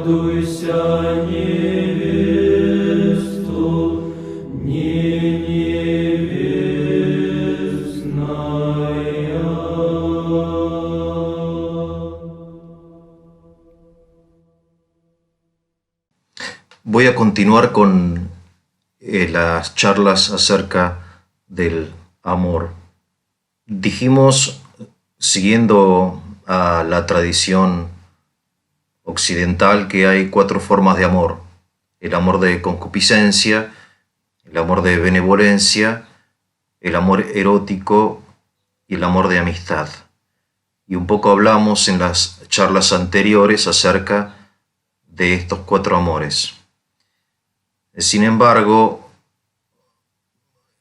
радуйся, невесту, не невестная. Voy a continuar con las charlas acerca del amor. Dijimos, siguiendo a la tradición occidental, que hay 4 formas de amor: el amor de concupiscencia, el amor de benevolencia, el amor erótico y el amor de amistad. Y un poco hablamos en las charlas anteriores acerca de estos 4 amores. Sin embargo,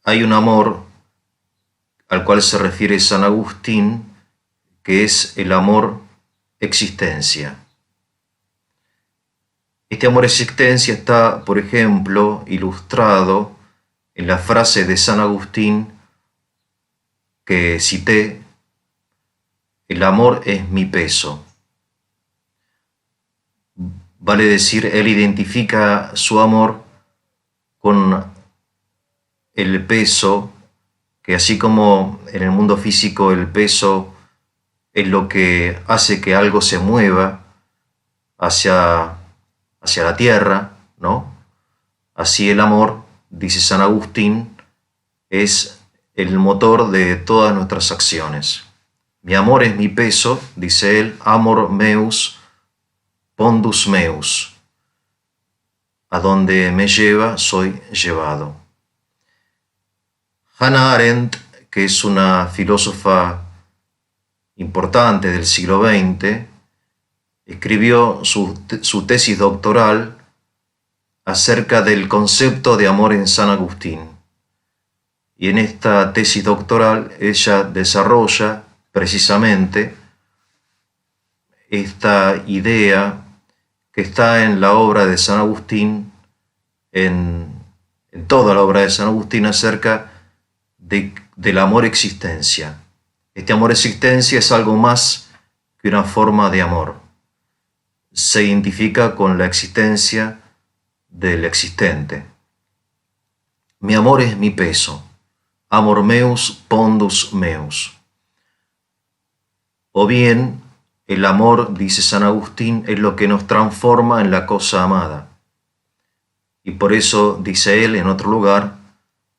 hay un amor al cual se refiere San Agustín, que es el amor existencia. Este amor existencia está, por ejemplo, ilustrado en la frase de San Agustín que cité: el amor es mi peso. Vale decir, él identifica su amor con el peso, que así como en el mundo físico el peso es lo que hace que algo se mueva hacia la tierra, ¿no? Así el amor, dice San Agustín, es el motor de todas nuestras acciones. Mi amor es mi peso, dice él, amor meus, pondus meus. A donde me lleva, soy llevado. Hannah Arendt, que es una filósofa importante del siglo XX, escribió su tesis doctoral acerca del concepto de amor en San Agustín. Y en esta tesis doctoral ella desarrolla precisamente esta idea que está en la obra de San Agustín, en toda la obra de San Agustín, acerca del amor existencia. Este amor existencia es algo más que una forma de amor. Se identifica con la existencia del existente. Mi amor es mi peso. Amor meus, pondus meus. O bien, el amor, dice San Agustín, es lo que nos transforma en la cosa amada. Y por eso, dice él en otro lugar,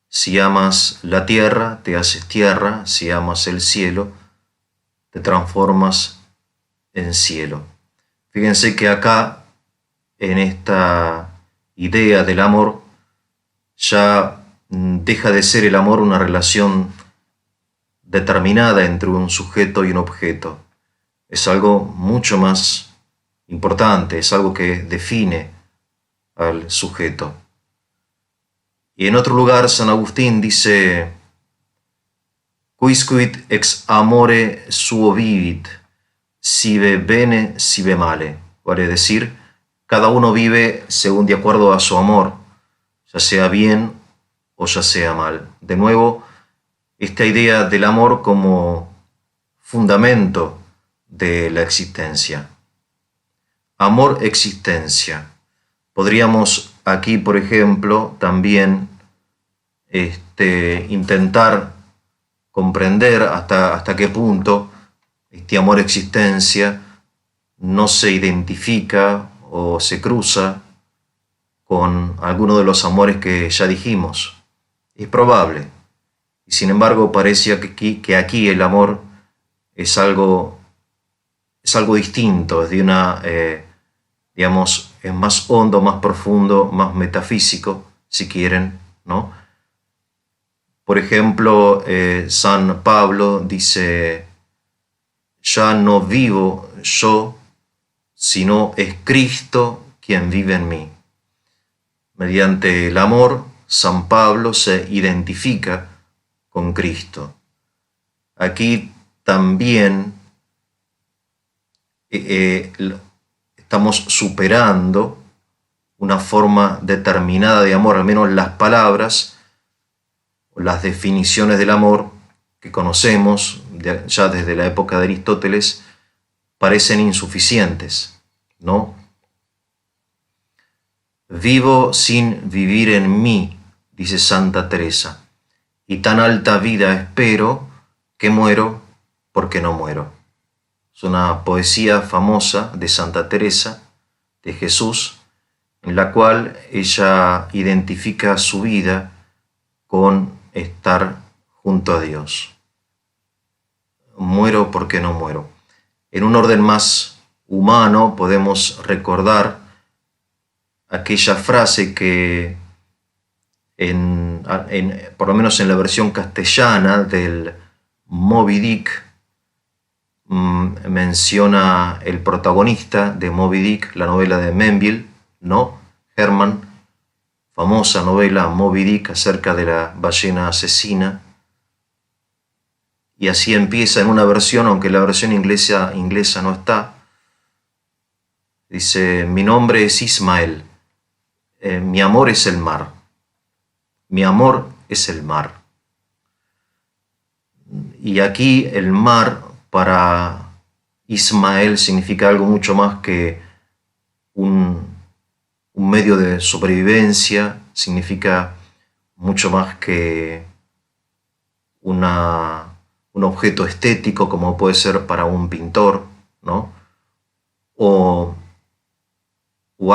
si amas la tierra, te haces tierra; si amas el cielo, te transformas en cielo. Fíjense que acá, en esta idea del amor, ya deja de ser el amor una relación determinada entre un sujeto y un objeto. Es algo mucho más importante, es algo que define al sujeto. Y en otro lugar, San Agustín dice: quisquid ex amore suo vivit, sive bene, sive male. Vale decir, cada uno vive según de acuerdo a su amor, ya sea bien o ya sea mal. De nuevo, esta idea del amor como fundamento de la existencia. Amor, existencia. Podríamos aquí, por ejemplo, también intentar comprender hasta qué punto este amor existencia no se identifica o se cruza con alguno de los amores que ya dijimos. Es probable. Y sin embargo, parecía que aquí el amor es algo distinto, es de una, digamos, es más hondo, más profundo, más metafísico, si quieren, ¿no? Por ejemplo, San Pablo dice: ya no vivo yo, sino es Cristo quien vive en mí. Mediante el amor, San Pablo se identifica con Cristo. Aquí también estamos superando una forma determinada de amor, al menos las palabras o las definiciones del amor que conocemos ya desde la época de Aristóteles parecen insuficientes, ¿no? Vivo sin vivir en mí, dice Santa Teresa, y tan alta vida espero que muero porque no muero. Es una poesía famosa de Santa Teresa de Jesús, en la cual ella identifica su vida con estar junto a Dios. Muero porque no muero. En un orden más humano podemos recordar aquella frase que por lo menos en la versión castellana del Moby Dick, menciona el protagonista de Moby Dick, la novela de Melville, ¿no? Herman, famosa novela Moby Dick acerca de la ballena asesina. Y así empieza en una versión, aunque la versión inglesa no está. Dice, mi nombre es Ismael, mi amor es el mar. Mi amor es el mar. Y aquí el mar para Ismael significa algo mucho más que un medio de sobrevivencia, significa mucho más que un objeto estético como puede ser para un pintor, ¿no? O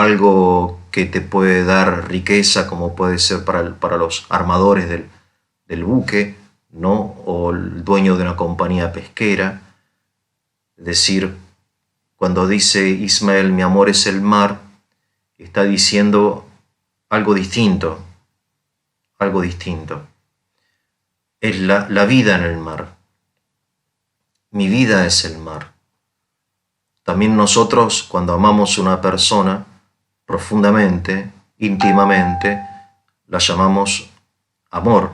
algo que te puede dar riqueza como puede ser para los armadores del buque, ¿no? O el dueño de una compañía pesquera. Es decir, cuando dice Ismael, mi amor es el mar, está diciendo algo distinto, algo distinto. Es la vida en el mar. Mi vida es el mar. También nosotros, cuando amamos a una persona profundamente, íntimamente, la llamamos amor,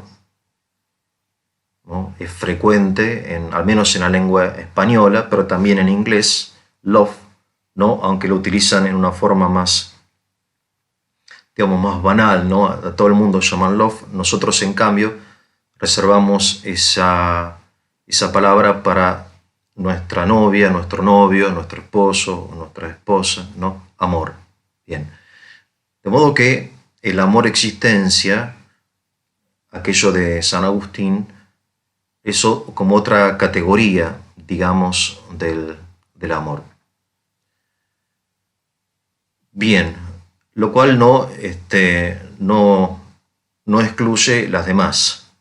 ¿no? Es frecuente, al menos en la lengua española, pero también en inglés, love, ¿no? Aunque lo utilizan en una forma más, digamos, más banal, ¿no? A todo el mundo llaman love. Nosotros, en cambio, reservamos esa palabra para nuestra novia, nuestro novio, nuestro esposo, nuestra esposa, ¿no? Amor. Bien. De modo que el amor existencia, aquello de San Agustín, eso como otra categoría, digamos, del amor. Bien, lo cual no excluye las demás,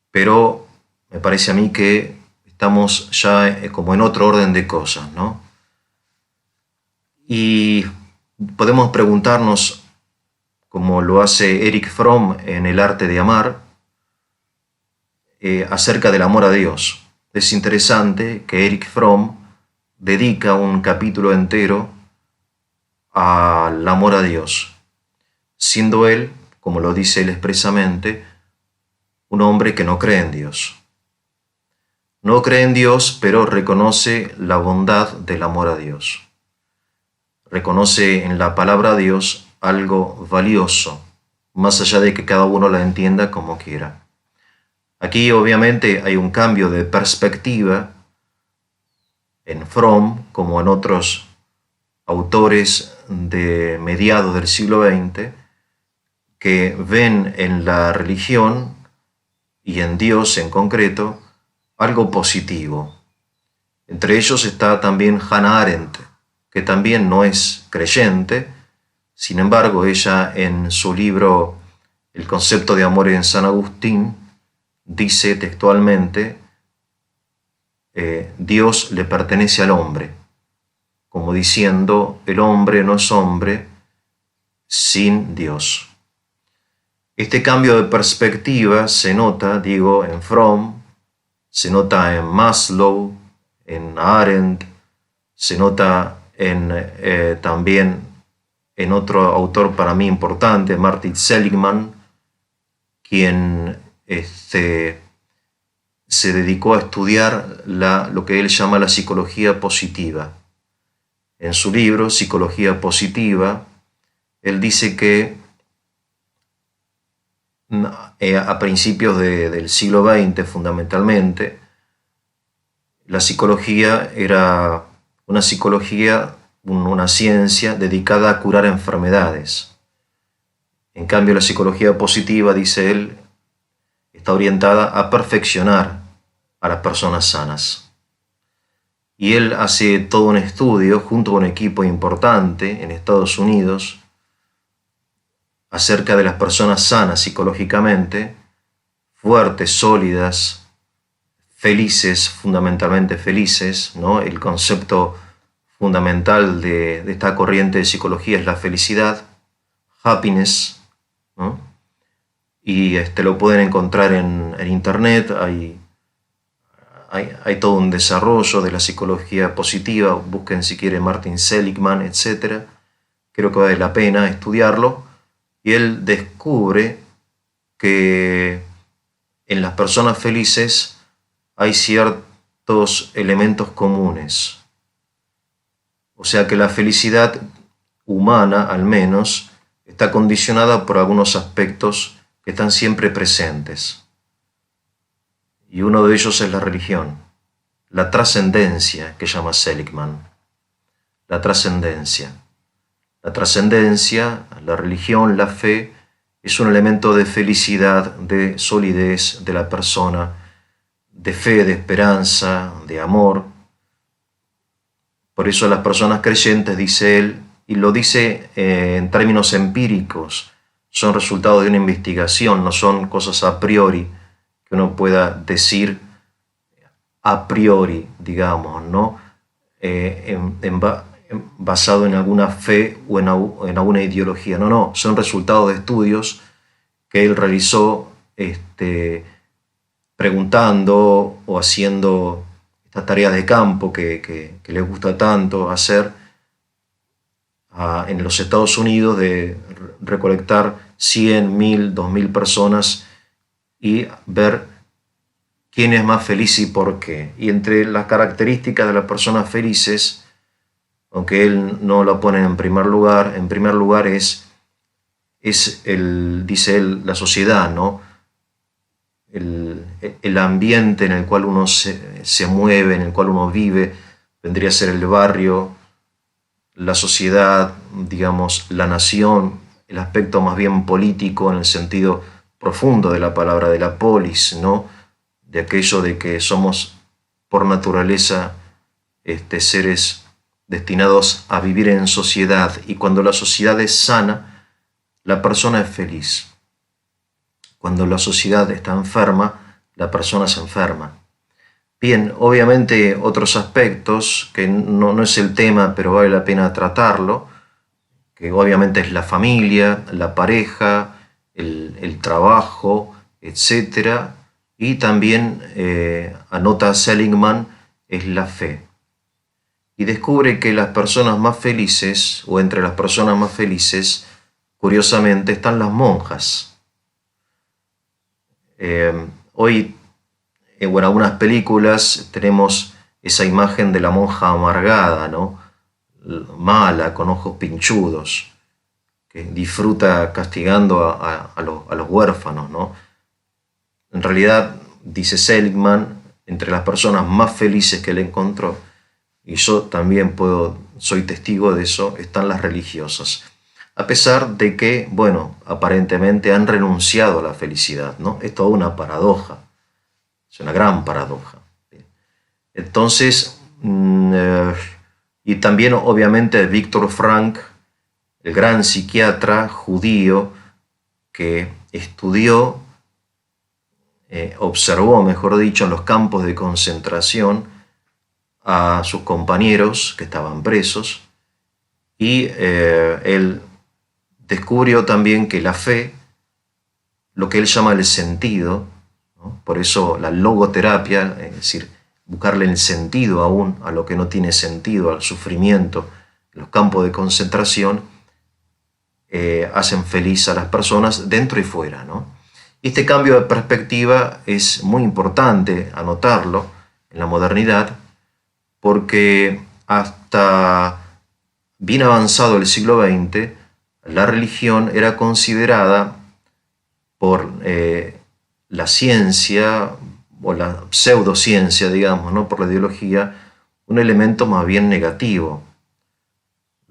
pero me parece a mí que estamos ya como en otro orden de cosas, ¿no? Y podemos preguntarnos, como lo hace Erich Fromm en El arte de amar, acerca del amor a Dios. Es interesante que Erich Fromm dedica un capítulo entero al amor a Dios, siendo él, como lo dice él expresamente, un hombre que no cree en Dios. No cree en Dios, pero reconoce la bondad del amor a Dios. Reconoce en la palabra de Dios algo valioso, más allá de que cada uno la entienda como quiera. Aquí obviamente hay un cambio de perspectiva en Fromm, como en otros autores de mediados del siglo XX, que ven en la religión y en Dios en concreto algo positivo. Entre ellos está también Hannah Arendt, que también no es creyente. Sin embargo, ella en su libro El concepto de amor en San Agustín dice textualmente, Dios le pertenece al hombre, como diciendo, el hombre no es hombre sin Dios. Este cambio de perspectiva se nota, digo, en Fromm, se nota en Maslow, en Arendt, se nota también en otro autor para mí importante, Martin Seligman, quien se dedicó a estudiar lo que él llama la psicología positiva. En su libro, Psicología Positiva, él dice que a principios del siglo XX, fundamentalmente, la psicología era una ciencia dedicada a curar enfermedades. En cambio, la psicología positiva, dice él, está orientada a perfeccionar a las personas sanas. Y él hace todo un estudio junto con un equipo importante en Estados Unidos acerca de las personas sanas psicológicamente, fuertes, sólidas, felices, fundamentalmente felices, ¿no? El concepto fundamental de esta corriente de psicología es la felicidad, happiness, ¿no? Y lo pueden encontrar en internet, hay todo un desarrollo de la psicología positiva, busquen si quieren Martin Seligman, etc. Creo que vale la pena estudiarlo. Y él descubre que en las personas felices hay ciertos elementos comunes. O sea que la felicidad humana, al menos, está condicionada por algunos aspectos que están siempre presentes. Y uno de ellos es la religión, la trascendencia que llama Seligman. La trascendencia. La trascendencia, la religión, la fe, es un elemento de felicidad, de solidez de la persona, de fe, de esperanza, de amor. Por eso las personas creyentes, dice él, y lo dice en términos empíricos, son resultados de una investigación, no son cosas a priori que uno pueda decir a priori, digamos, ¿no? Basado en alguna fe o en alguna ideología. No, son resultados de estudios que él realizó preguntando o haciendo estas tareas de campo que le gusta tanto hacer en los Estados Unidos, de recolectar 100, 1000, 2000 personas y ver quién es más feliz y por qué. Y entre las características de las personas felices, aunque él no lo pone en primer lugar es dice él, la sociedad, ¿no? El ambiente en el cual uno se mueve, en el cual uno vive, vendría a ser el barrio, la sociedad, digamos, la nación, el aspecto más bien político en el sentido profundo de la palabra, de la polis, ¿no? De aquello de que somos por naturaleza seres destinados a vivir en sociedad, y cuando la sociedad es sana, la persona es feliz. Cuando la sociedad está enferma, la persona se enferma. Bien, obviamente otros aspectos, que no es el tema, pero vale la pena tratarlo, que obviamente es la familia, la pareja, el trabajo, etc. Y también, anota Seligman, es la fe. Y descubre que las personas más felices, o entre las personas más felices, curiosamente, están las monjas. Hoy, en algunas películas tenemos esa imagen de la monja amargada, ¿no? Mala, con ojos pinchudos, que disfruta castigando a los huérfanos, ¿no? En realidad, dice Seligman, entre las personas más felices que él encontró, y yo también soy testigo de eso, están las religiosas. A pesar de que, bueno, aparentemente han renunciado a la felicidad, ¿no? Es toda una paradoja, es una gran paradoja. Entonces, y también obviamente Viktor Frankl, el gran psiquiatra judío que estudió, observó, mejor dicho, en los campos de concentración a sus compañeros que estaban presos, y él descubrió también que la fe, lo que él llama el sentido, ¿no? Por eso la logoterapia, es decir, buscarle el sentido aún a lo que no tiene sentido, al sufrimiento, en los campos de concentración, hacen feliz a las personas dentro y fuera, ¿no? Y este cambio de perspectiva es muy importante anotarlo en la modernidad, porque hasta bien avanzado el siglo XX, la religión era considerada por la ciencia, o la pseudociencia, digamos, ¿no? Por la ideología, un elemento más bien negativo.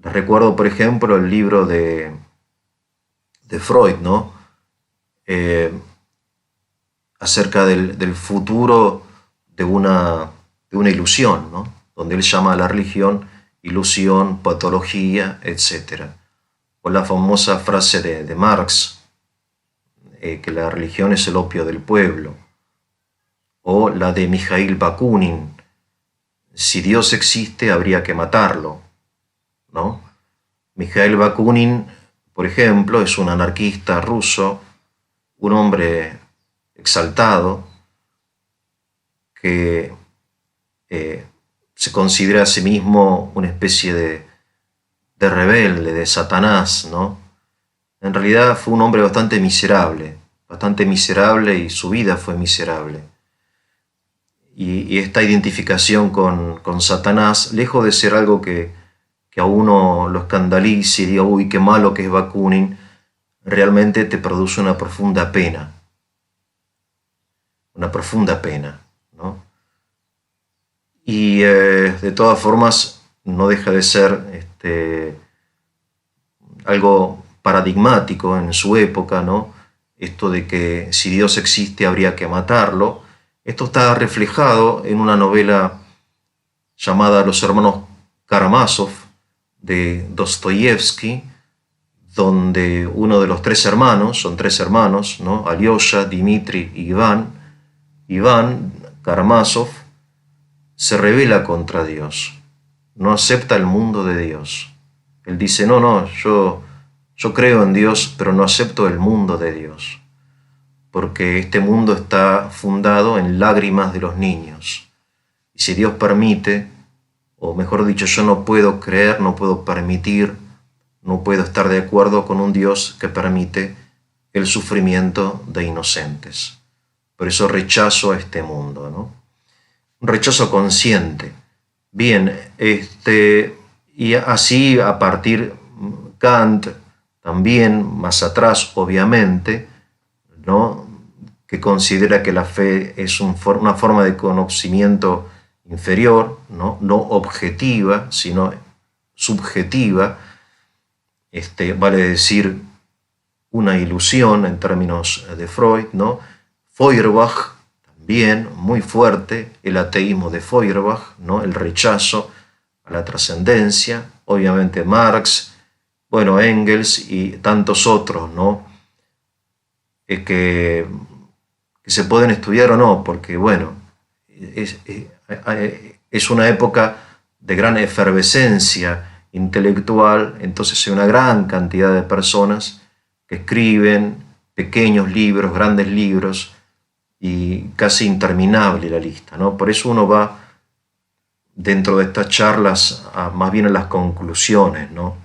Les recuerdo, por ejemplo, el libro de de Freud, ¿no? Acerca del futuro de una ilusión, ¿no? Donde él llama a la religión ilusión, patología, etc. O la famosa frase de Marx, que la religión es el opio del pueblo. O la de Mikhail Bakunin, si Dios existe habría que matarlo, ¿no? Mikhail Bakunin, por ejemplo, es un anarquista ruso, un hombre exaltado que se considera a sí mismo una especie de rebelde, de Satanás, ¿no? En realidad fue un hombre bastante miserable y su vida fue miserable. Y esta identificación con Satanás, lejos de ser algo que a uno lo escandalice y diga, uy, qué malo que es Bakunin, realmente te produce una profunda pena, ¿no? Y de todas formas no deja de ser algo paradigmático en su época, ¿no? Esto de que si Dios existe habría que matarlo. Esto está reflejado en una novela llamada Los hermanos Karamazov de Dostoyevsky, donde uno de los tres hermanos, son tres hermanos, ¿no? Alyosha, Dmitri y Iván Karamazov, se rebela contra Dios, no acepta el mundo de Dios. Él dice, no, yo creo en Dios, pero no acepto el mundo de Dios, porque este mundo está fundado en lágrimas de los niños. Y si Dios permite, o mejor dicho, yo no puedo creer, no puedo permitir, no puedo estar de acuerdo con un Dios que permite el sufrimiento de inocentes. Por eso rechazo a este mundo, ¿no? Un rechazo consciente. Bien, y así a partir Kant, también más atrás, obviamente, ¿no? Que considera que la fe es una forma de conocimiento inferior, ¿no? No objetiva, sino subjetiva, vale decir una ilusión en términos de Freud, ¿no? Feuerbach, también muy fuerte, el ateísmo de Feuerbach, ¿no? El rechazo a la trascendencia, obviamente Marx, bueno, Engels y tantos otros, ¿no? Que se pueden estudiar o no, porque, bueno, es una época de gran efervescencia intelectual, entonces hay una gran cantidad de personas que escriben pequeños libros, grandes libros, y casi interminable la lista, ¿no? Por eso uno va dentro de estas charlas más bien a las conclusiones, ¿no?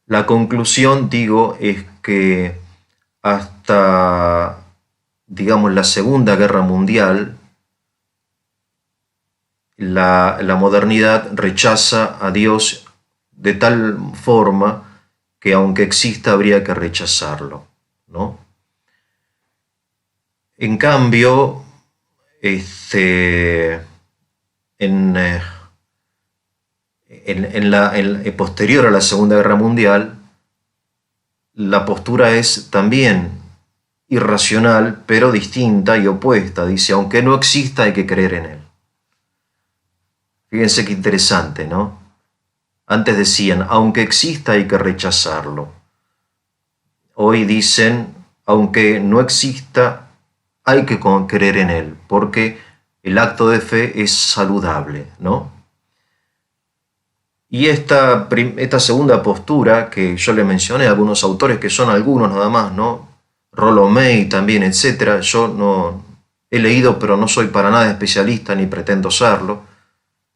La conclusión, digo, es que hasta, digamos, la Segunda Guerra Mundial, la modernidad rechaza a Dios de tal forma que aunque exista habría que rechazarlo, ¿no? En cambio, posterior a la Segunda Guerra Mundial, la postura es también irracional, pero distinta y opuesta. Dice, aunque no exista, hay que creer en él. Fíjense qué interesante, ¿no? Antes decían, aunque exista, hay que rechazarlo. Hoy dicen, aunque no exista, hay que creer en él, porque el acto de fe es saludable, ¿no? Y esta segunda postura que yo le mencioné, algunos autores que son algunos nada más, ¿no? Rollo May también, etc. Yo no he leído, pero no soy para nada especialista ni pretendo serlo.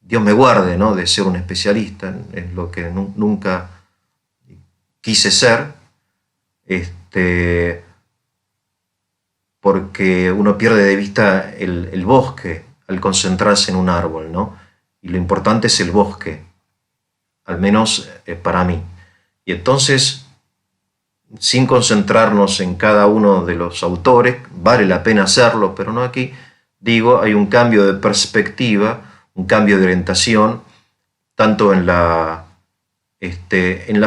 Dios me guarde, ¿no? De ser un especialista, es lo que nunca quise ser, porque uno pierde de vista el bosque al concentrarse en un árbol, ¿no? Y lo importante es el bosque, al menos para mí. Y entonces sin concentrarnos en cada uno de los autores, vale la pena hacerlo, pero no aquí, digo, hay un cambio de perspectiva, un cambio de orientación, tanto en la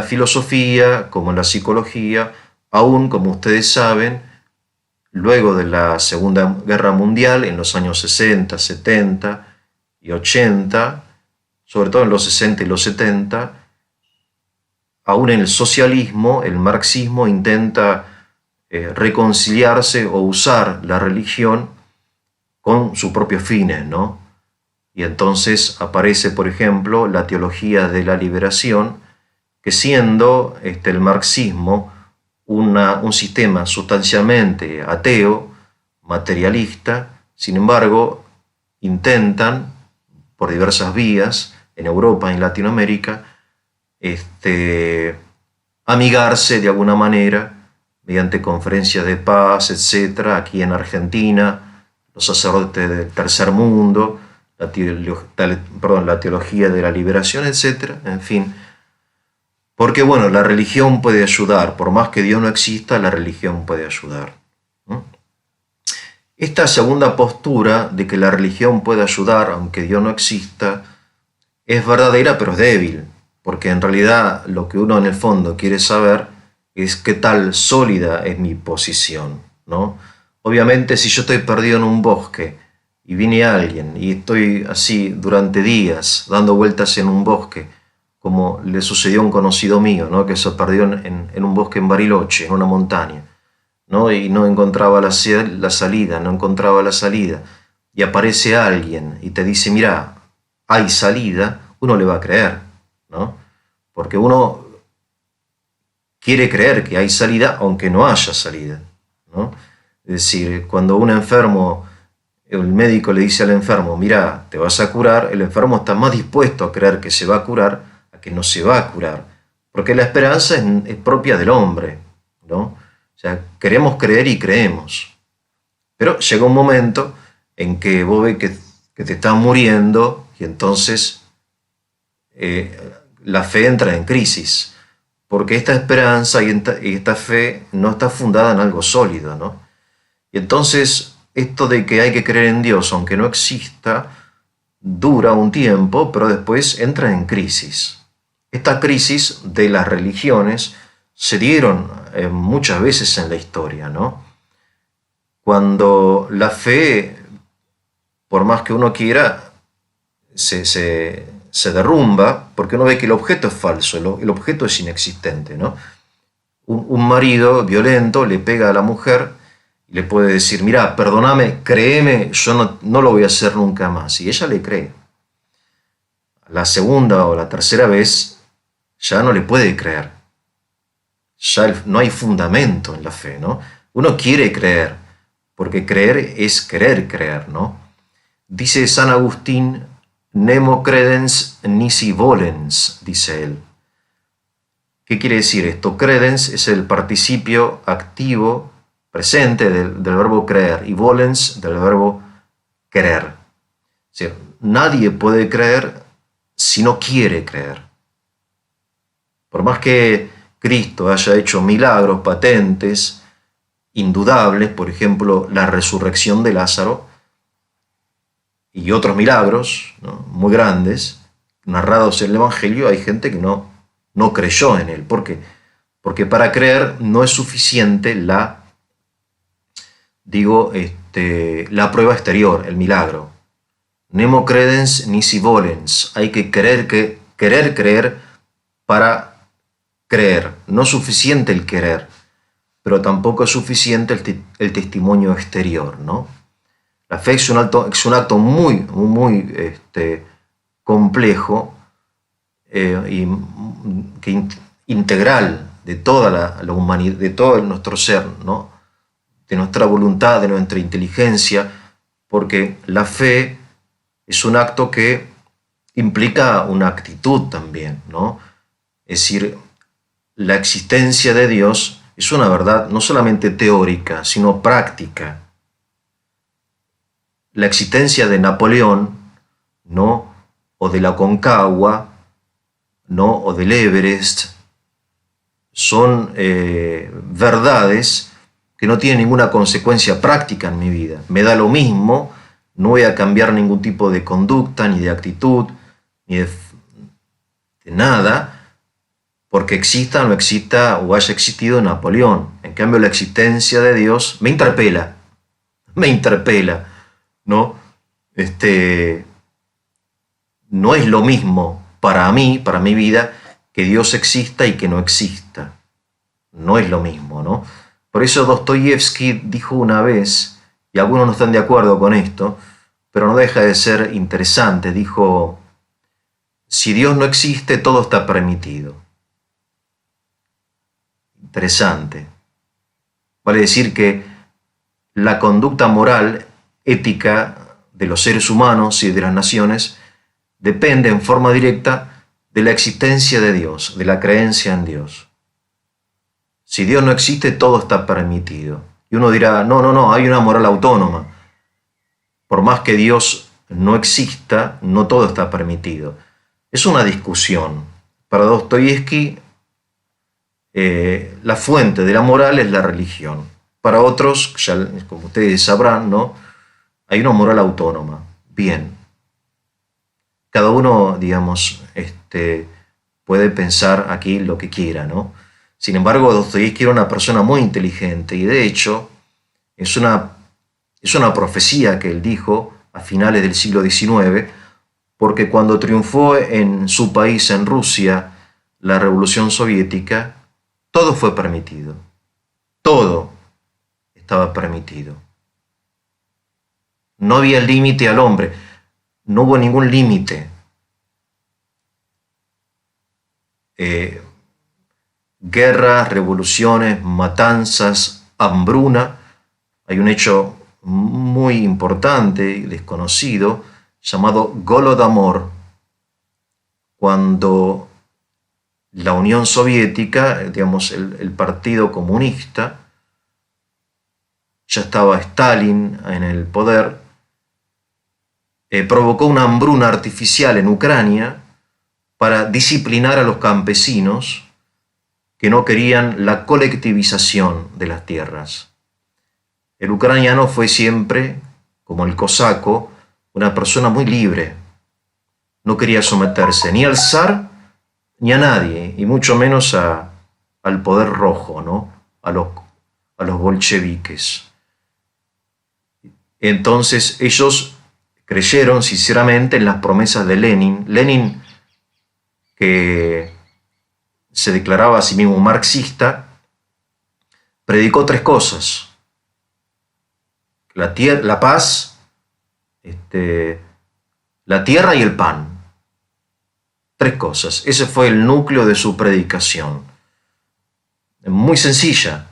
filosofía como en la psicología, aún, como ustedes saben, luego de la Segunda Guerra Mundial, en los años 60, 70 y 80, sobre todo en los 60 y los 70, aún en el socialismo, el marxismo intenta reconciliarse o usar la religión con sus propios fines, ¿no? Y entonces aparece, por ejemplo, la teología de la liberación, que siendo el marxismo un sistema sustancialmente ateo, materialista, sin embargo, intentan, por diversas vías, en Europa y en Latinoamérica, amigarse de alguna manera, mediante conferencias de paz, etc., aquí en Argentina, los sacerdotes del tercer mundo, la teología de la liberación, etc., en fin. Porque, bueno, la religión puede ayudar, por más que Dios no exista, la religión puede ayudar. Esta segunda postura de que la religión puede ayudar, aunque Dios no exista, es verdadera, pero es débil, porque en realidad lo que uno en el fondo quiere saber es qué tal sólida es mi posición, ¿no? Obviamente, si yo estoy perdido en un bosque y viene alguien y estoy así durante días dando vueltas en un bosque, como le sucedió a un conocido mío, ¿no? Que se perdió en un bosque en Bariloche, en una montaña, ¿no? Y no encontraba la salida, no encontraba la salida, y aparece alguien y te dice, mira, hay salida, uno le va a creer, ¿no? Porque uno quiere creer que hay salida aunque no haya salida, ¿no? Es decir, cuando un enfermo, el médico le dice al enfermo, mira, te vas a curar, el enfermo está más dispuesto a creer que se va a curar a que no se va a curar, porque la esperanza es propia del hombre, ¿no? O sea, queremos creer y creemos, pero llega un momento en que vos ves que te estás muriendo y entonces la fe entra en crisis, porque esta esperanza y esta fe no está fundada en algo sólido, ¿no? Y entonces esto de que hay que creer en Dios, aunque no exista, dura un tiempo, pero después entra en crisis. Esta crisis de las religiones se dieron muchas veces en la historia, ¿no? Cuando la fe, por más que uno quiera, se derrumba, porque uno ve que el objeto es falso, el objeto es inexistente, ¿no? Un marido violento le pega a la mujer y le puede decir, mira, perdóname, créeme, yo no lo voy a hacer nunca más. Y ella le cree. La segunda o la tercera vez ya no le puede creer. Ya no hay fundamento en la fe, ¿no? Uno quiere creer, porque creer es querer creer, ¿no? Dice San Agustín, nemo credens nisi volens, dice él. ¿Qué quiere decir esto? Credens es el participio activo presente del verbo creer y volens del verbo querer. Es decir, nadie puede creer si no quiere creer. Por más que Cristo haya hecho milagros patentes, indudables, por ejemplo, la resurrección de Lázaro y otros milagros, ¿no?, muy grandes, narrados en el Evangelio, hay gente que no creyó en él. ¿Por qué? Porque para creer no es suficiente la prueba exterior, el milagro. Nemo credens nisi volens. Hay que querer creer para creer. No es suficiente el querer, pero tampoco es suficiente el testimonio exterior, ¿no? La fe es un acto muy complejo integral de toda la humanidad, de todo nuestro ser, ¿no? De nuestra voluntad, de nuestra inteligencia, porque la fe es un acto que implica una actitud también, ¿no? Es decir, la existencia de Dios es una verdad no solamente teórica, sino práctica. La existencia de Napoleón, ¿no?, o de la Concagua, ¿no?, o del Everest, son verdades que no tienen ninguna consecuencia práctica en mi vida. Me da lo mismo, no voy a cambiar ningún tipo de conducta, ni de actitud, ni de nada, porque exista o no exista o haya existido Napoleón. En cambio, la existencia de Dios me interpela, ¿no? No es lo mismo para mí, para mi vida, que Dios exista y que no exista. No es lo mismo, ¿no? Por eso Dostoyevsky dijo una vez, y algunos no están de acuerdo con esto, pero no deja de ser interesante, dijo: si Dios no existe, todo está permitido. Interesante. Vale decir que la conducta moral, ética de los seres humanos y de las naciones depende en forma directa de la existencia de Dios, de la creencia en Dios. Si Dios no existe, todo está permitido. Y uno dirá, no, hay una moral autónoma. Por más que Dios no exista, no todo está permitido. Es una discusión. Para Dostoyevsky, la fuente de la moral es la religión. Para otros, ya, como ustedes sabrán, ¿no?, hay una moral autónoma. Bien. Cada uno, digamos, puede pensar aquí lo que quiera, ¿no? Sin embargo, Dostoyevsky era una persona muy inteligente y, de hecho, es una profecía que él dijo a finales del siglo XIX, porque cuando triunfó en su país, en Rusia, la Revolución Soviética, todo fue permitido. Todo estaba permitido. No había límite al hombre. No hubo ningún límite. Guerras, revoluciones, matanzas, hambruna. Hay un hecho muy importante y desconocido llamado Golodomor, cuando la Unión Soviética, digamos, el Partido Comunista, ya estaba Stalin en el poder, provocó una hambruna artificial en Ucrania para disciplinar a los campesinos que no querían la colectivización de las tierras. El ucraniano fue siempre, como el cosaco, una persona muy libre. No quería someterse ni al zar ni a nadie, y mucho menos al poder rojo, ¿no?, a los bolcheviques. Entonces ellos creyeron sinceramente en las promesas de Lenin. Lenin, que se declaraba a sí mismo marxista, predicó tres cosas: la paz, la tierra y el pan. Tres cosas. Ese fue el núcleo de su predicación. Muy sencilla.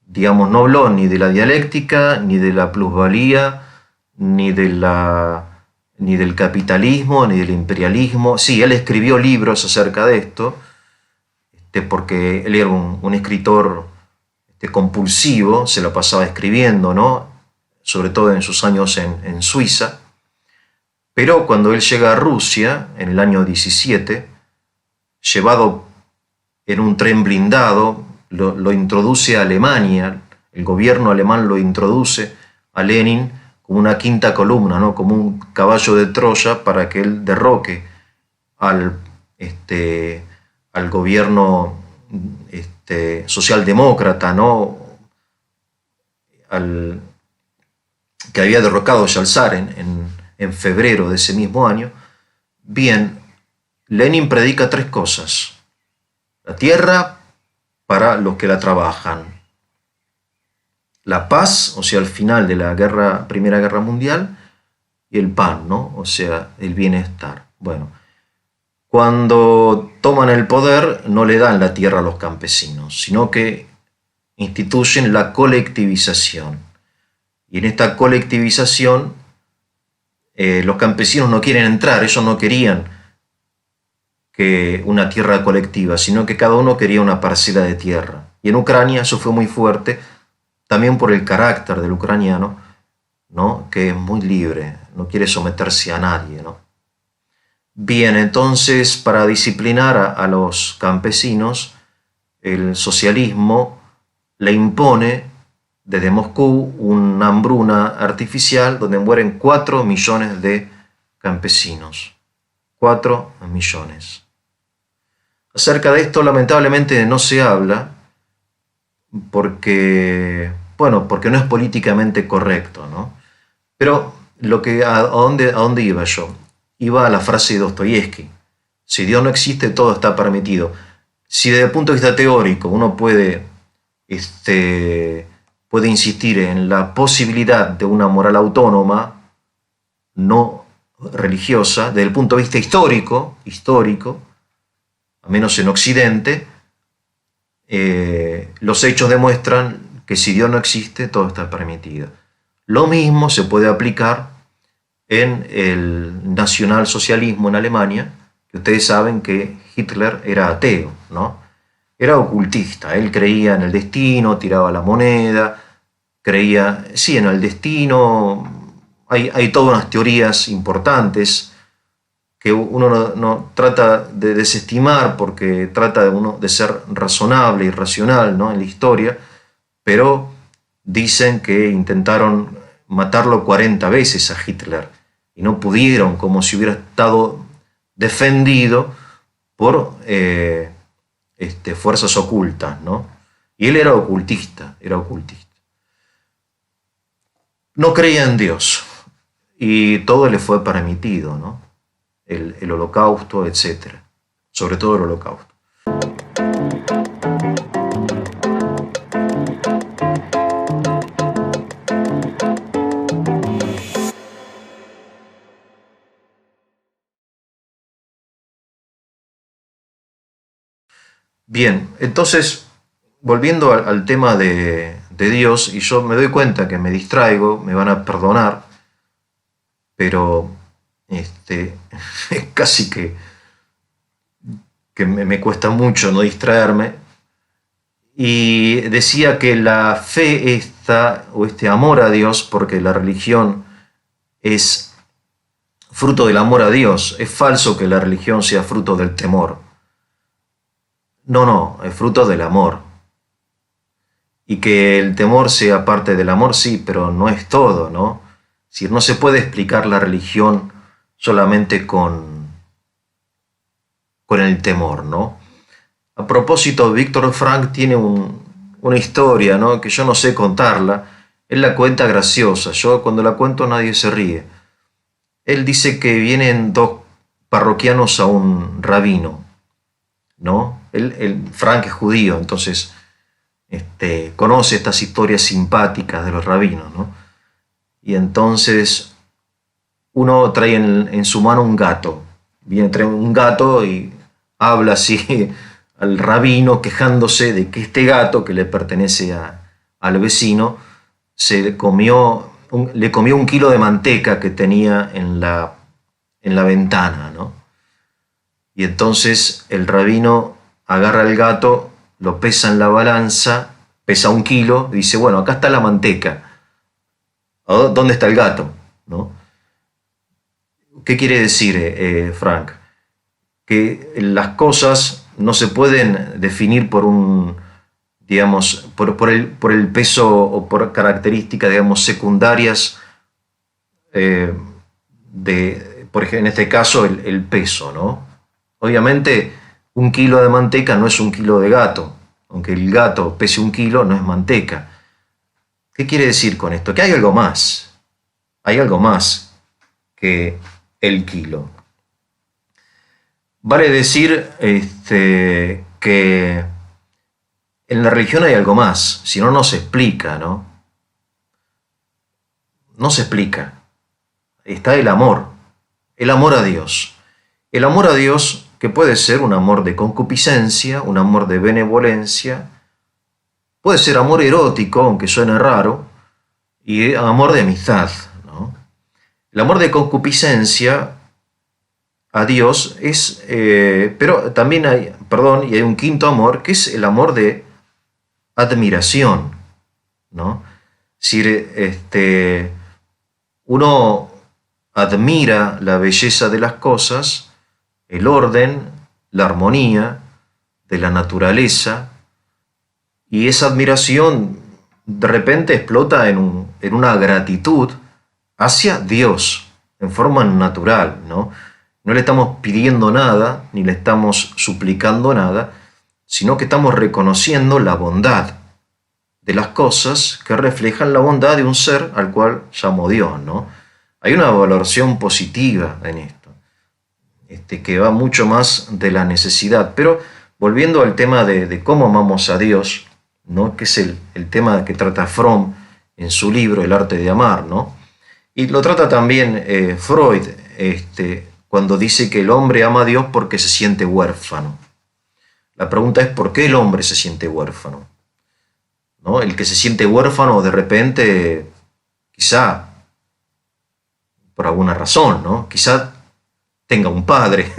Digamos, no habló ni de la dialéctica, ni de la plusvalía, ni del capitalismo, ni del imperialismo. Sí, él escribió libros acerca de esto, porque él era un escritor compulsivo, se lo pasaba escribiendo, ¿no?, sobre todo en sus años en Suiza. Pero cuando él llega a Rusia, en el año 17, llevado en un tren blindado, lo introduce a Alemania, el gobierno alemán lo introduce a Lenin como una quinta columna, ¿no?, como un caballo de Troya, para que él derroque al gobierno socialdemócrata, ¿no?, que había derrocado ya al zar en febrero de ese mismo año. Bien, Lenin predica tres cosas: la tierra para los que la trabajan, la paz, o sea, al final de la Primera Guerra Mundial, y el pan, ¿no?, o sea, el bienestar. Bueno, cuando toman el poder, no le dan la tierra a los campesinos, sino que instituyen la colectivización. Y en esta colectivización, los campesinos no quieren entrar. Ellos no querían que una tierra colectiva, sino que cada uno quería una parcela de tierra. Y en Ucrania eso fue muy fuerte, también por el carácter del ucraniano, ¿no?, que es muy libre, no quiere someterse a nadie, ¿no? Bien, entonces, para disciplinar a los campesinos, el socialismo le impone desde Moscú una hambruna artificial donde mueren 4 millones de campesinos. 4 millones. Acerca de esto, lamentablemente, no se habla porque no es políticamente correcto, ¿no? Pero ¿a dónde iba yo? Iba a la frase de Dostoyevsky. Si Dios no existe, todo está permitido. Si desde el punto de vista teórico uno puede insistir en la posibilidad de una moral autónoma, no religiosa, desde el punto de vista histórico, al menos en Occidente, los hechos demuestran que si Dios no existe, todo está permitido. Lo mismo se puede aplicar en el nacionalsocialismo en Alemania, que ustedes saben que Hitler era ateo, ¿no? Era ocultista, él creía en el destino, tiraba la moneda, creía, sí, en el destino. Hay todas unas teorías importantes que uno no trata de desestimar porque trata de ser razonable y racional, ¿no?, en la historia, pero dicen que intentaron matarlo 40 veces a Hitler y no pudieron, como si hubiera estado defendido por fuerzas ocultas, ¿no? Y él era ocultista. No creía en Dios y todo le fue permitido, ¿no? El holocausto, etc. Sobre todo el holocausto. Bien, entonces, volviendo al tema de Dios, y yo me doy cuenta que me distraigo, me van a perdonar, pero casi que me cuesta mucho no distraerme. Y decía que la fe o este amor a Dios, porque la religión es fruto del amor a Dios, es falso que la religión sea fruto del temor. No, es fruto del amor. Y que el temor sea parte del amor, sí, pero no es todo, ¿no? Es decir, no se puede explicar la religión solamente con el temor, ¿no? A propósito, Víctor Frank tiene una historia, ¿no?, que yo no sé contarla. Él la cuenta graciosa. Yo cuando la cuento nadie se ríe. Él dice que vienen 2 parroquianos a un rabino, ¿no? Frank es judío, entonces conoce estas historias simpáticas de los rabinos, ¿no? Y entonces uno trae en su mano un gato. Trae un gato y habla así al rabino quejándose de que este gato, que le pertenece al vecino, le comió 1 kilo de manteca que tenía en la ventana, ¿no? Y entonces el rabino agarra el gato, lo pesa en la balanza, pesa 1 kilo, y dice, bueno, acá está la manteca. ¿Dónde está el gato? ¿No? ¿Qué quiere decir, Frank? Que las cosas no se pueden definir por por el peso o por características, digamos, secundarias, por ejemplo, en este caso, el peso, ¿no? Obviamente, 1 kilo de manteca no es 1 kilo de gato. Aunque el gato pese 1 kilo, no es manteca. ¿Qué quiere decir con esto? Que hay algo más. Hay algo más que el kilo. Vale decir que en la religión hay algo más. Si no, no se explica, ¿no? No se explica. Está el amor a Dios. El amor a Dios, que puede ser un amor de concupiscencia, un amor de benevolencia, puede ser amor erótico, aunque suene raro, y amor de amistad, ¿no? El amor de concupiscencia a Dios es, pero también hay un quinto amor, que es el amor de admiración, ¿no? Es decir, uno admira la belleza de las cosas, el orden, la armonía de la naturaleza, y esa admiración de repente explota en una gratitud hacia Dios, en forma natural, ¿no? No le estamos pidiendo nada, ni le estamos suplicando nada, sino que estamos reconociendo la bondad de las cosas que reflejan la bondad de un ser al cual llamo Dios, ¿no? Hay una valoración positiva en esto, que va mucho más de la necesidad. Pero volviendo al tema de cómo amamos a Dios, ¿no? Que es el tema que trata Fromm en su libro El arte de amar, ¿no? Y lo trata también Freud, cuando dice que el hombre ama a Dios porque se siente huérfano. La pregunta es ¿por qué el hombre se siente huérfano? ¿No? El que se siente huérfano de repente, quizá por alguna razón, ¿no? Quizá tenga un padre,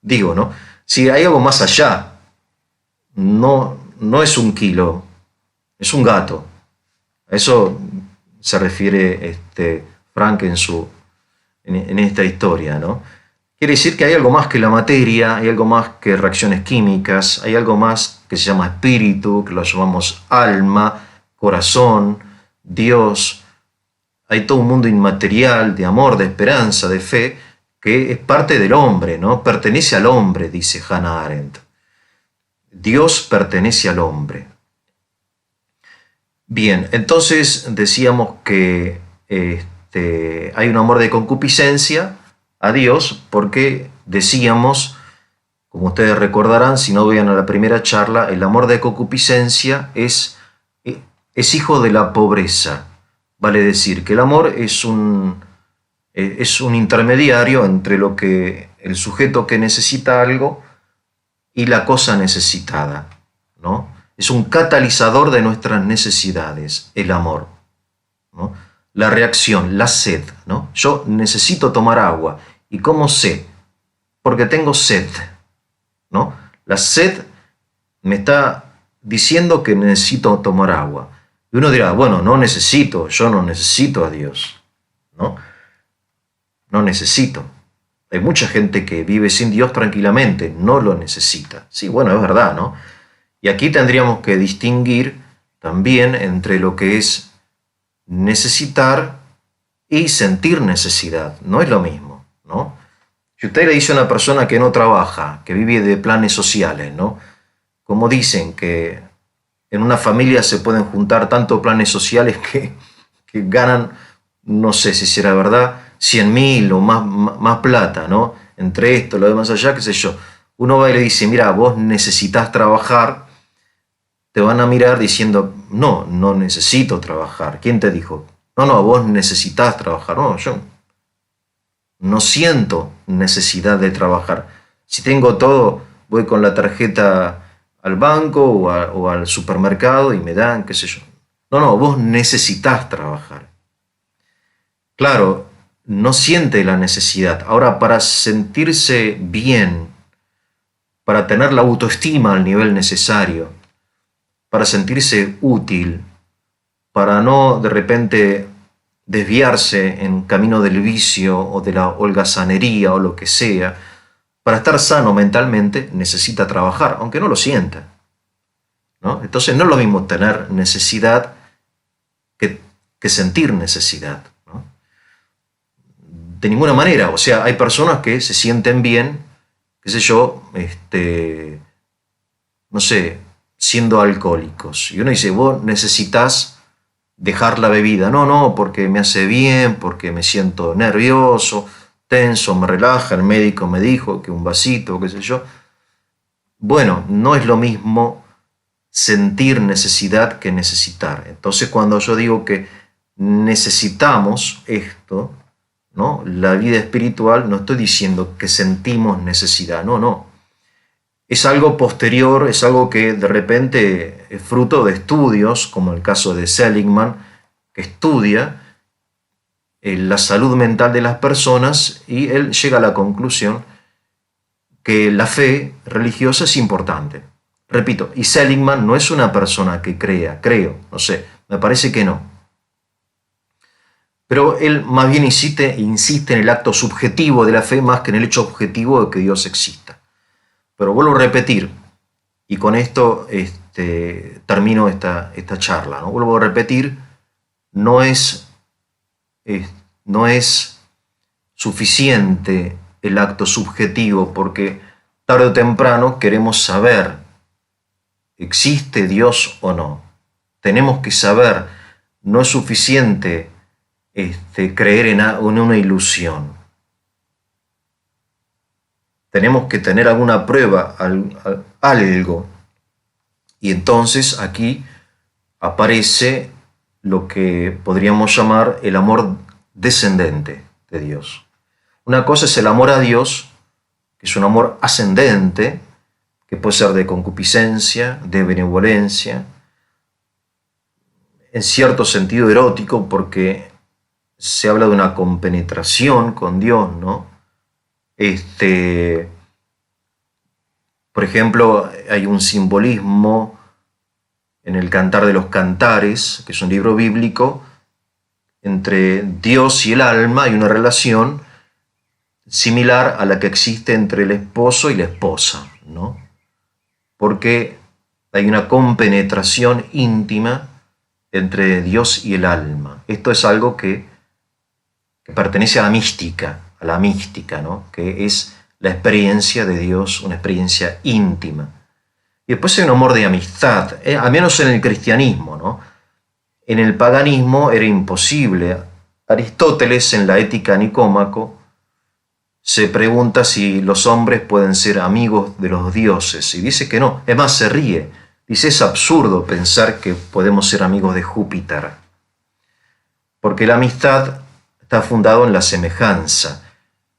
digo, ¿no? Si hay algo más allá, no es un kilo, es un gato. A eso se refiere Frank en esta historia, ¿no? Quiere decir que hay algo más que la materia, hay algo más que reacciones químicas, hay algo más que se llama espíritu, que lo llamamos alma, corazón, Dios. Hay todo un mundo inmaterial de amor, de esperanza, de fe, que es parte del hombre, ¿no? Pertenece al hombre, dice Hannah Arendt. Dios pertenece al hombre. Bien, entonces decíamos que hay un amor de concupiscencia a Dios porque decíamos, como ustedes recordarán, si no vayan a la primera charla, el amor de concupiscencia es hijo de la pobreza. Vale decir que el amor es un intermediario entre lo que el sujeto que necesita algo y la cosa necesitada, ¿no? Es un catalizador de nuestras necesidades, el amor, ¿no? La reacción, la sed, ¿no? Yo necesito tomar agua. ¿Y cómo sé? Porque tengo sed, ¿no? La sed me está diciendo que necesito tomar agua. Y uno dirá, bueno, yo no necesito a Dios, ¿no? No necesito. Hay mucha gente que vive sin Dios tranquilamente, no lo necesita. Sí, bueno, es verdad, ¿no? Y aquí tendríamos que distinguir también entre lo que es necesitar y sentir necesidad. No es lo mismo, ¿no? Si usted le dice a una persona que no trabaja, que vive de planes sociales, ¿no? Como dicen que en una familia se pueden juntar tantos planes sociales que ganan, no sé si será verdad, 100.000 o más plata, ¿no? Entre esto, lo demás allá, qué sé yo. Uno va y le dice, mira, vos necesitas trabajar, te van a mirar diciendo, no necesito trabajar. ¿Quién te dijo? No, vos necesitas trabajar. No, yo no siento necesidad de trabajar. Si tengo todo, voy con la tarjeta al banco o al supermercado y me dan, qué sé yo. No, vos necesitas trabajar. Claro, no siente la necesidad. Ahora, para sentirse bien, para tener la autoestima al nivel necesario, para sentirse útil, para no de repente desviarse en camino del vicio o de la holgazanería o lo que sea, para estar sano mentalmente necesita trabajar, aunque no lo sienta, ¿no? Entonces no es lo mismo tener necesidad que sentir necesidad, ¿no? De ninguna manera. O sea, hay personas que se sienten bien, qué sé yo, no sé, siendo alcohólicos. Y uno dice, vos necesitas dejar la bebida. No, porque me hace bien, porque me siento nervioso, tenso, me relaja, el médico me dijo que un vasito, qué sé yo. Bueno, no es lo mismo sentir necesidad que necesitar. Entonces, cuando yo digo que necesitamos esto, ¿no? La vida espiritual, no estoy diciendo que sentimos necesidad, no. Es algo posterior, es algo que de repente es fruto de estudios, como el caso de Seligman, que estudia la salud mental de las personas y él llega a la conclusión que la fe religiosa es importante. Repito, y Seligman no es una persona que no sé, me parece que no. Pero él más bien insiste en el acto subjetivo de la fe más que en el hecho objetivo de que Dios exista. Pero vuelvo a repetir, y con esto termino esta charla, ¿no? Vuelvo a repetir, no es suficiente el acto subjetivo, porque tarde o temprano queremos saber, ¿existe Dios o no? Tenemos que saber, no es suficiente creer en una ilusión. Tenemos que tener alguna prueba, algo. Y entonces aquí aparece lo que podríamos llamar el amor descendente de Dios. Una cosa es el amor a Dios, que es un amor ascendente, que puede ser de concupiscencia, de benevolencia, en cierto sentido erótico, porque se habla de una compenetración con Dios, ¿no? Por ejemplo, hay un simbolismo en el Cantar de los Cantares, que es un libro bíblico, entre Dios y el alma hay una relación similar a la que existe entre el esposo y la esposa, ¿no? Porque hay una compenetración íntima entre Dios y el alma. Esto es algo que pertenece a la mística, ¿no? Que es la experiencia de Dios, una experiencia íntima. Y después hay un amor de amistad, al menos en el cristianismo, ¿no? En el paganismo era imposible. Aristóteles, en la Ética Nicómaco, se pregunta si los hombres pueden ser amigos de los dioses, y dice que no. Es más, se ríe. Dice, es absurdo pensar que podemos ser amigos de Júpiter, porque la amistad está fundada en la semejanza,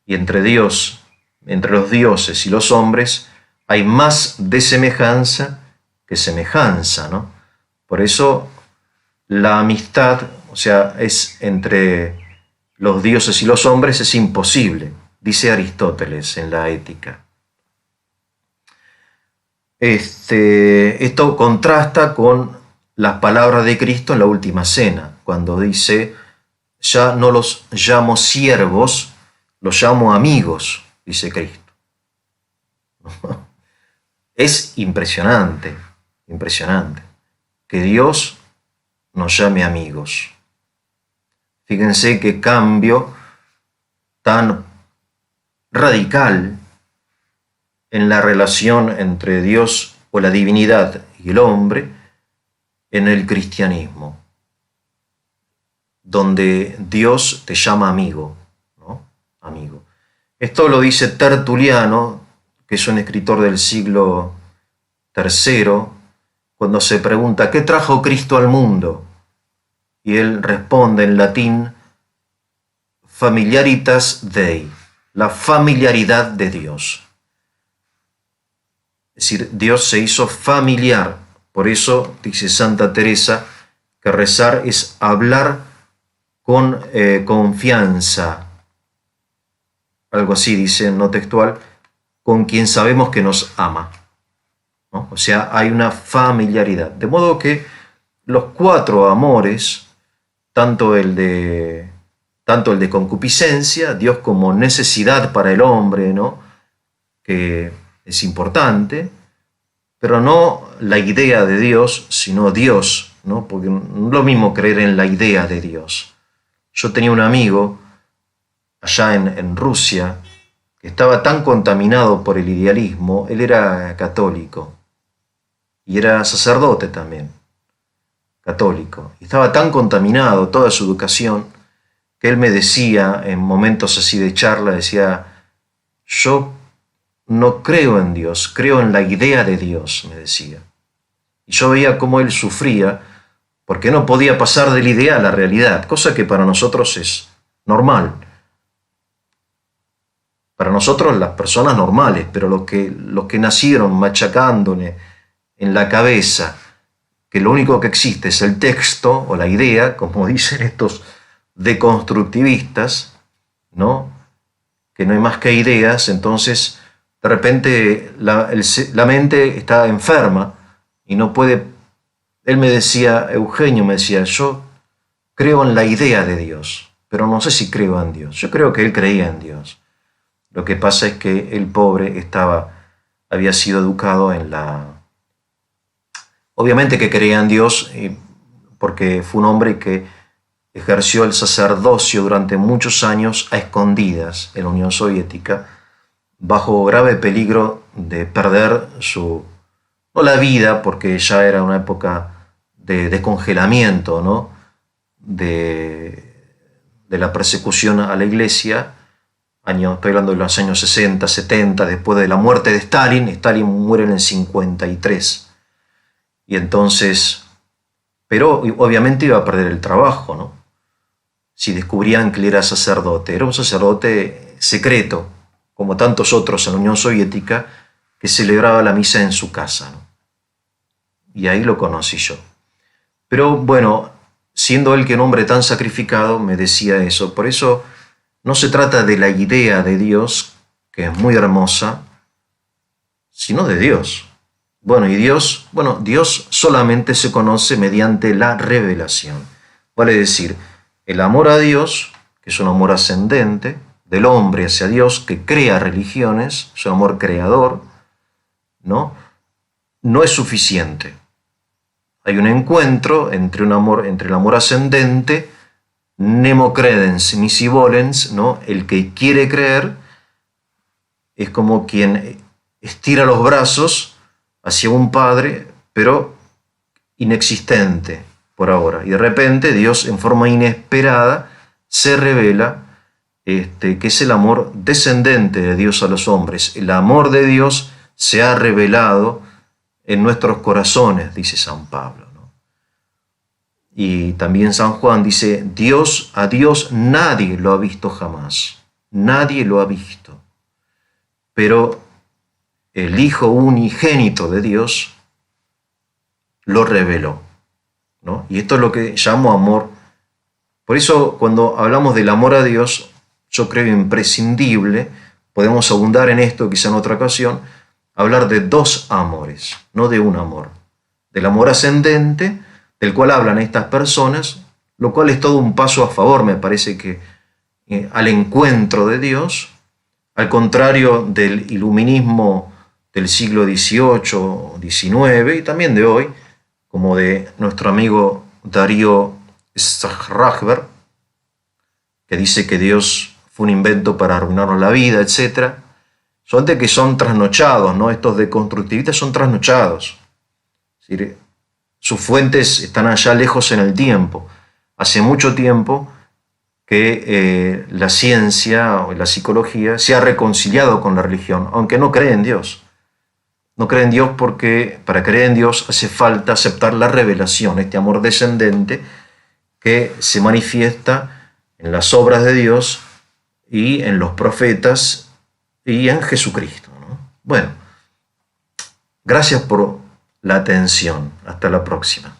y entre Dios, entre los dioses y los hombres, hay más de semejanza que semejanza, ¿no? Por eso la amistad, o sea, es entre los dioses y los hombres, es imposible, dice Aristóteles en la Ética. Esto contrasta con las palabras de Cristo en la Última Cena, cuando dice, ya no los llamo siervos, los llamo amigos, dice Cristo. Es impresionante, impresionante, que Dios nos llame amigos. Fíjense qué cambio tan radical en la relación entre Dios o la divinidad y el hombre en el cristianismo, donde Dios te llama amigo, ¿no? Amigo. Esto lo dice Tertuliano, que es un escritor del siglo III, cuando se pregunta, ¿qué trajo Cristo al mundo? Y él responde en latín, familiaritas Dei, la familiaridad de Dios. Es decir, Dios se hizo familiar. Por eso, dice Santa Teresa, que rezar es hablar con confianza. Algo así dice, no textual, con quien sabemos que nos ama, ¿no? O sea, hay una familiaridad. De modo que los cuatro amores, tanto el de concupiscencia, Dios como necesidad para el hombre, ¿no? Que es importante, pero no la idea de Dios, sino Dios, ¿no? Porque no es lo mismo creer en la idea de Dios. Yo tenía un amigo allá en Rusia que estaba tan contaminado por el idealismo, él era católico y era sacerdote también, católico, y estaba tan contaminado toda su educación que él me decía en momentos así de charla, decía, yo no creo en Dios, creo en la idea de Dios, me decía. Y yo veía cómo él sufría porque no podía pasar de la idea a la realidad, cosa que para nosotros es normal. Para nosotros las personas normales, pero los que nacieron machacándole en la cabeza que lo único que existe es el texto o la idea, como dicen estos deconstructivistas, ¿no? Que no hay más que ideas, entonces de repente la mente está enferma y no puede. Él me decía, Eugenio me decía, yo creo en la idea de Dios, pero no sé si creo en Dios. Yo creo que él creía en Dios. Lo que pasa es que el pobre había sido educado en obviamente que creía en Dios, porque fue un hombre que ejerció el sacerdocio durante muchos años a escondidas en la Unión Soviética, bajo grave peligro de perder no la vida, porque ya era una época de descongelamiento, ¿no? de la persecución a la iglesia, estoy hablando de los años 60, 70, después de la muerte de Stalin. Stalin muere en el 53. Y entonces, pero obviamente iba a perder el trabajo, ¿no? Si descubrían que él era sacerdote. Era un sacerdote secreto, como tantos otros en la Unión Soviética, que celebraba la misa en su casa, ¿no? Y ahí lo conocí yo. Pero bueno, siendo él que un hombre tan sacrificado, me decía eso. Por eso no se trata de la idea de Dios, que es muy hermosa, sino de Dios. Dios solamente se conoce mediante la revelación. Vale decir, el amor a Dios, que es un amor ascendente, del hombre hacia Dios, que crea religiones, es un amor creador, ¿no? No es suficiente. Hay un encuentro entre el amor ascendente, nemo credens nisi volens, ¿no? El que quiere creer es como quien estira los brazos hacia un padre, pero inexistente por ahora. Y de repente Dios, en forma inesperada, se revela que es el amor descendente de Dios a los hombres. El amor de Dios se ha revelado en nuestros corazones, dice San Pablo, ¿no? Y también San Juan dice, a Dios nadie lo ha visto jamás. Nadie lo ha visto. Pero el Hijo unigénito de Dios lo reveló, ¿no? Y esto es lo que llamo amor. Por eso, cuando hablamos del amor a Dios, yo creo imprescindible, podemos abundar en esto quizá en otra ocasión, hablar de dos amores, no de un amor. Del amor ascendente, del cual hablan estas personas, lo cual es todo un paso a favor, me parece que al encuentro de Dios, al contrario del iluminismo del siglo XVIII, XIX y también de hoy, como de nuestro amigo Darío Strachberg, que dice que Dios fue un invento para arruinarnos la vida, etc. Son de que son trasnochados, ¿no? Estos deconstructivistas son trasnochados. Es decir, sus fuentes están allá lejos en el tiempo. Hace mucho tiempo que la ciencia o la psicología se ha reconciliado con la religión, aunque no cree en Dios. No cree en Dios porque para creer en Dios hace falta aceptar la revelación, este amor descendente que se manifiesta en las obras de Dios y en los profetas y en Jesucristo, ¿no? Bueno, gracias por la atención. Hasta la próxima.